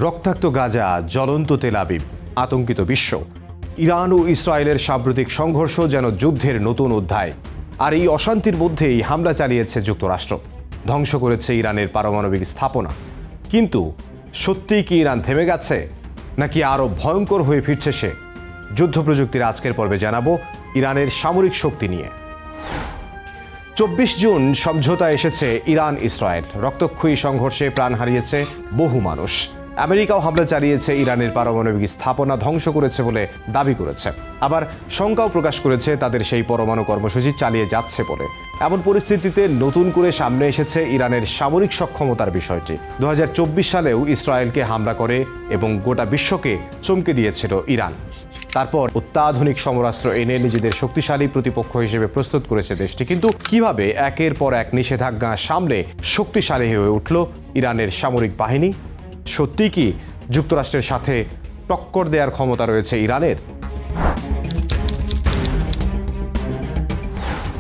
রক্তাক্ত গাজা, জ্বলন্ত Tel Aviv, আতঙ্কিত বিশ্ব। ইরান ও ইসরায়েলের সাম্প্রতিক সংঘর্ষ যেন যুদ্ধের নতুন অধ্যায়। আর এই অশান্তির মধ্যেই হামলা চালিয়েছে যুক্তরাষ্ট্র, ধ্বংস করেছে ইরানের পারমাণবিক স্থাপনা। কিন্তু সত্যিই কি ইরান থেমে গেছে, নাকি আরও ভয়ঙ্কর হয়ে ফিরছে সে? যুদ্ধ প্রযুক্তির আজকের পর্বে জানাবো ইরানের সামরিক শক্তি নিয়ে। 24 জুন সমঝোতা এসেছে ইরান ইসরায়েল। রক্তক্ষয়ী সংঘর্ষে প্রাণ হারিয়েছে বহু মানুষ। আমেরিকাও হামলা চালিয়েছে, ইরানের পারমাণবিক স্থাপনা ধ্বংস করেছে বলে দাবি করেছে। আবার শঙ্কাও প্রকাশ করেছে তাদের সেই পরমাণু কর্মসূচি চালিয়ে যাচ্ছে বলে। এমন পরিস্থিতিতে নতুন করে সামনে এসেছে ইরানের সামরিক সক্ষমতার বিষয়টি। 2024 সালেও ইসরায়েলকে হামলা করে এবং গোটা বিশ্বকে চমকে দিয়েছিল ইরান। তারপর অত্যাধুনিক সমরাস্ত্র এনে নিজেদের শক্তিশালী প্রতিপক্ষ হিসেবে প্রস্তুত করেছে দেশটি। কিন্তু কিভাবে একের পর এক নিষেধাজ্ঞা সামলে শক্তিশালী হয়ে উঠল ইরানের সামরিক বাহিনী? সত্যি কি যুক্তরাষ্ট্রের সাথে টক্কর দেওয়ার ক্ষমতা রয়েছে ইরানের?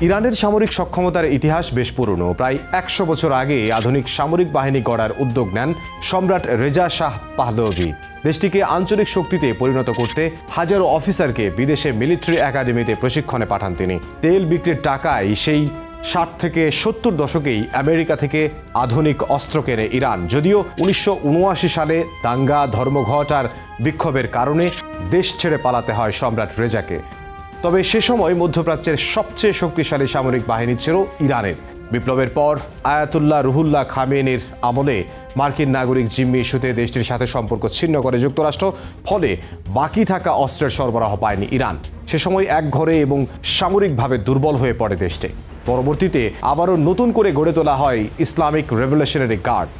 ইরানের সামরিক সক্ষমতার ইতিহাস বেশ পুরনো। প্রায় 100 বছর আগে আধুনিক সামরিক বাহিনী গড়ার উদ্যোগ নেন সম্রাট রেজা শাহ পাহলভি। দেশটিকে আঞ্চলিক শক্তিতে পরিণত করতে হাজারো অফিসারকে বিদেশে মিলিটারি একাডেমিতে প্রশিক্ষণে পাঠান তিনি। তেল বিক্রির টাকায় সেই 60 থেকে 70 দশকেই আমেরিকা থেকে আধুনিক অস্ত্র কেনে ইরান। যদিও 1979 সালে দাঙ্গা, ধর্মঘট আর বিক্ষোভের কারণে দেশ ছেড়ে পালাতে হয় সম্রাট রেজাকে। তবে সে সময় মধ্যপ্রাচ্যের সবচেয়ে শক্তিশালী সামরিক বাহিনী ছিল ইরানের। বিপ্লবের পর আয়াতুল্লাহ রুহুল্লাহ খামেনির আমলে মার্কিন নাগরিক জিম্মি ইস্যুতে দেশটির সাথে সম্পর্ক ছিন্ন করে যুক্তরাষ্ট্র। ফলে বাকি থাকা অস্ত্রের সরবরাহ পায়নি ইরান। সে সময় একঘরে এবং সামরিকভাবে দুর্বল হয়ে পড়ে দেশটি। পরবর্তীতে আবারও নতুন করে গড়ে তোলা হয় ইসলামিক রেভলিউশনারি গার্ড।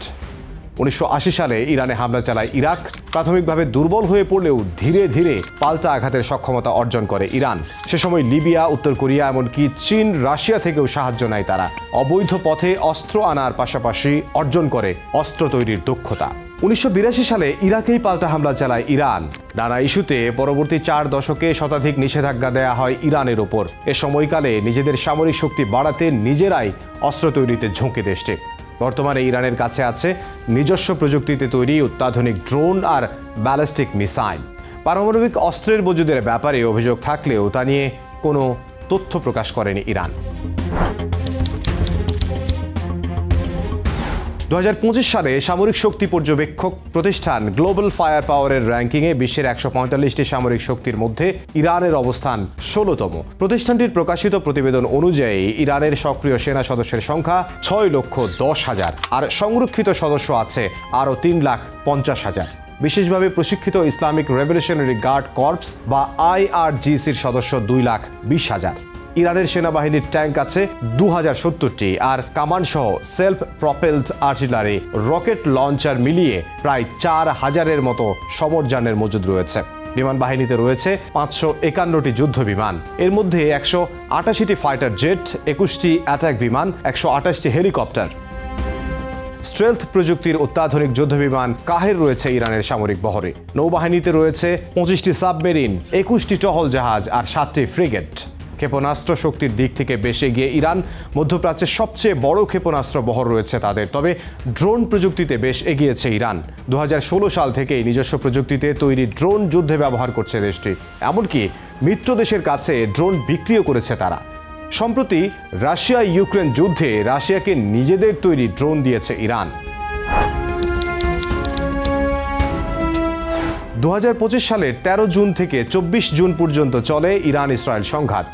1980 সালে ইরানে হামলা চালায় ইরাক। প্রাথমিকভাবে দুর্বল হয়ে পড়লেও ধীরে ধীরে পাল্টা আঘাতের সক্ষমতা অর্জন করে ইরান। সে সময় লিবিয়া, উত্তর কোরিয়া, এমনকি চীন, রাশিয়া থেকেও সাহায্য নেয় তারা। অবৈধ পথে অস্ত্র আনার পাশাপাশি অর্জন করে অস্ত্র তৈরির দক্ষতা। 1982 সালে ইরাকেই পাল্টা হামলা চালায় ইরান। নানা ইস্যুতে পরবর্তী 4 দশকে শতাধিক নিষেধাজ্ঞা দেয়া হয় ইরানের ওপর। এ সময়কালে নিজেদের সামরিক শক্তি বাড়াতে নিজেরাই অস্ত্র তৈরিতে ঝুঁকে দেশটি। বর্তমানে ইরানের কাছে আছে নিজস্ব প্রযুক্তিতে তৈরি অত্যাধুনিক ড্রোন আর ব্যালিস্টিক মিসাইল। পারমাণবিক অস্ত্রের মজুদের ব্যাপারে অভিযোগ থাকলেও তা নিয়ে কোনো তথ্য প্রকাশ করেনি ইরান। 2025 সালে সামরিক শক্তি পর্যবেক্ষক প্রতিষ্ঠান গ্লোবাল ফায়ার পাওয়ারের র্যাঙ্কিংয়ে বিশ্বের 145টি সামরিক শক্তির মধ্যে ইরানের অবস্থান 16তম। প্রতিষ্ঠানটির প্রকাশিত প্রতিবেদন অনুযায়ী ইরানের সক্রিয় সেনা সদস্যের সংখ্যা 6,10,000 আর সংরক্ষিত সদস্য আছে আরও 3,50,000। বিশেষভাবে প্রশিক্ষিত ইসলামিক রেভলিউশনারি গার্ড কর্পস বা IRGCর সদস্য 2,20,000। ইরানের সেনাবাহিনীর ট্যাঙ্ক আছে 2070টি আর কামান সহ self propelled artillery, rocket launcher মিলিয়ে প্রায় 4,000-এর মতো সমরযানের মজুদ রয়েছে। বিমান বাহিনীতে রয়েছে 551টি যুদ্ধ বিমান। এর মধ্যে 188টি ফাইটার জেট, 21টি অ্যাটাক বিমান, 128টি হেলিকপ্টার। স্ট্রেলথ প্রযুক্তির অত্যাধুনিক যুদ্ধবিমান কাহের রয়েছে ইরানের সামরিক বহরে। নৌবাহিনীতে রয়েছে 25টি সাবমেরিন, 21টি টহল জাহাজ আর 7টি ফ্রিগেট। ক্ষেপণাস্ত্র শক্তির দিক থেকে বেশ এগিয়ে ইরান। মধ্যপ্রাচ্যের সবচেয়ে বড় ক্ষেপণাস্ত্র বহর রয়েছে তাদের। তবে ড্রোন প্রযুক্তিতে বেশ এগিয়েছে ইরান। 2016 সাল থেকেই নিজস্ব প্রযুক্তিতে তৈরি ড্রোন যুদ্ধে ব্যবহার করছে দেশটি। এমনকি মিত্র দেশের কাছে ড্রোন বিক্রিও করেছে তারা। সম্প্রতি রাশিয়া ইউক্রেন যুদ্ধে রাশিয়াকে নিজেদের তৈরি ড্রোন দিয়েছে ইরান। 2025 সালের 13 জুন থেকে 24 জুন পর্যন্ত চলে ইরান ইসরায়েল সংঘাত।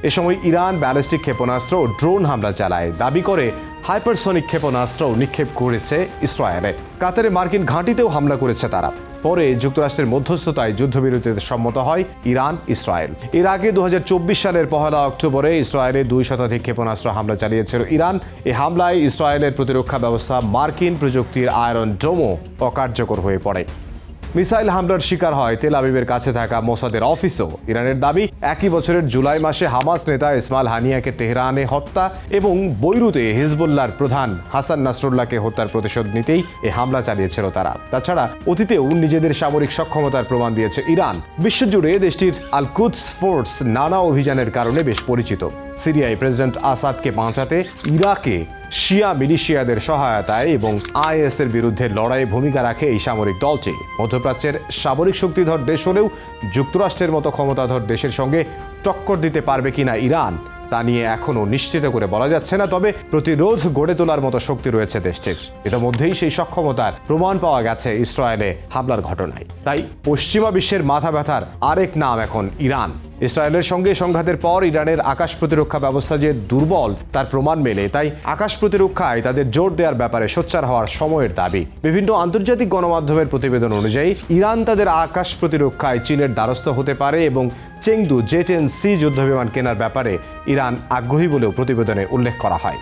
এ সময় ইরান ব্যালিস্টিক ক্ষেপণাস্ত্র ও ড্রোন হামলা চালায়। দাবি করে হাইপারসনিক ক্ষেপণাস্ত্র নিক্ষেপ করেছে ইসরায়েলে। কাতারে মার্কিন ঘাঁটিতেও হামলা করেছে তারা। পরে যুক্তরাষ্ট্রের মধ্যস্থতায় যুদ্ধবিরতিতে সম্মত হয় ইরান ইসরায়েল। এর আগে 2024 সালের 1 অক্টোবরে ইসরায়েলে 2 শতাধিক ক্ষেপণাস্ত্র হামলা চালিয়েছিল ইরান। এই হামলায় ইসরায়েলের প্রতিরক্ষা ব্যবস্থা মার্কিন প্রযুক্তির আয়রন ডোমও অকার্যকর হয়ে পড়ে। মিসাইল হামলার শিকার হয় তেল আবিবের কাছে থাকা মোসাদের অফিসও। ইরানের দাবি, একই বছরের জুলাই মাসে হামাস নেতা ইসমাইল হানিয়াকে তেহরানে হত্যা এবং বৈরুতে হিজবুল্লাহর প্রধান হাসান নাসরুল্লাহকে হত্যার প্রতিশোধ নিতেই এই হামলা চালিয়েছিল তারা। তাছাড়া অতীতেও নিজেদের সামরিক সক্ষমতার প্রমাণ দিয়েছে ইরান। বিশ্বজুড়ে দেশটির আল কুদস ফোর্স নানা অভিযানের কারণে বেশ পরিচিত। সিরিয়ায় প্রেসিডেন্ট আসাদকে বাঁচাতে ইরাকে শিয়া মিলিশিয়াদের সহায়তায় এবং আইএসের বিরুদ্ধে লড়াইয়ে ভূমিকা রাখে এই সামরিক দলটি। মধ্যপ্রাচ্যের সামরিক শক্তিধর দেশ হলেও যুক্তরাষ্ট্রের মতো ক্ষমতাধর দেশের সঙ্গে টক্কর দিতে পারবে কিনা ইরান তা নিয়ে এখনও নিশ্চিত করে বলা যাচ্ছে না, তবে প্রতিরোধ গড়ে তোলার মতো শক্তি রয়েছে দেশটির। ইতিমধ্যেই সেই সক্ষমতার প্রমাণ পাওয়া গেছে ইসরায়েলে হামলার ঘটনায়। তাই পশ্চিমা বিশ্বের মাথা ব্যথার আরেক নাম এখন ইরান। ইসরায়েলের সঙ্গে সংঘাতের পর ইরানের আকাশ প্রতিরক্ষা ব্যবস্থা যে দুর্বল তার প্রমাণ মেলে, তাই আকাশ প্রতিরক্ষায় তাদের জোর দেওয়ার ব্যাপারে সোচ্চার হওয়ার সময়ের দাবি। বিভিন্ন আন্তর্জাতিক গণমাধ্যমের প্রতিবেদন অনুযায়ী ইরান তাদের আকাশ প্রতিরক্ষায় চীনের দ্বারস্থ হতে পারে এবং চেংদু J-10C যুদ্ধবিমান কেনার ব্যাপারে ইরান আগ্রহী বলেও প্রতিবেদনে উল্লেখ করা হয়।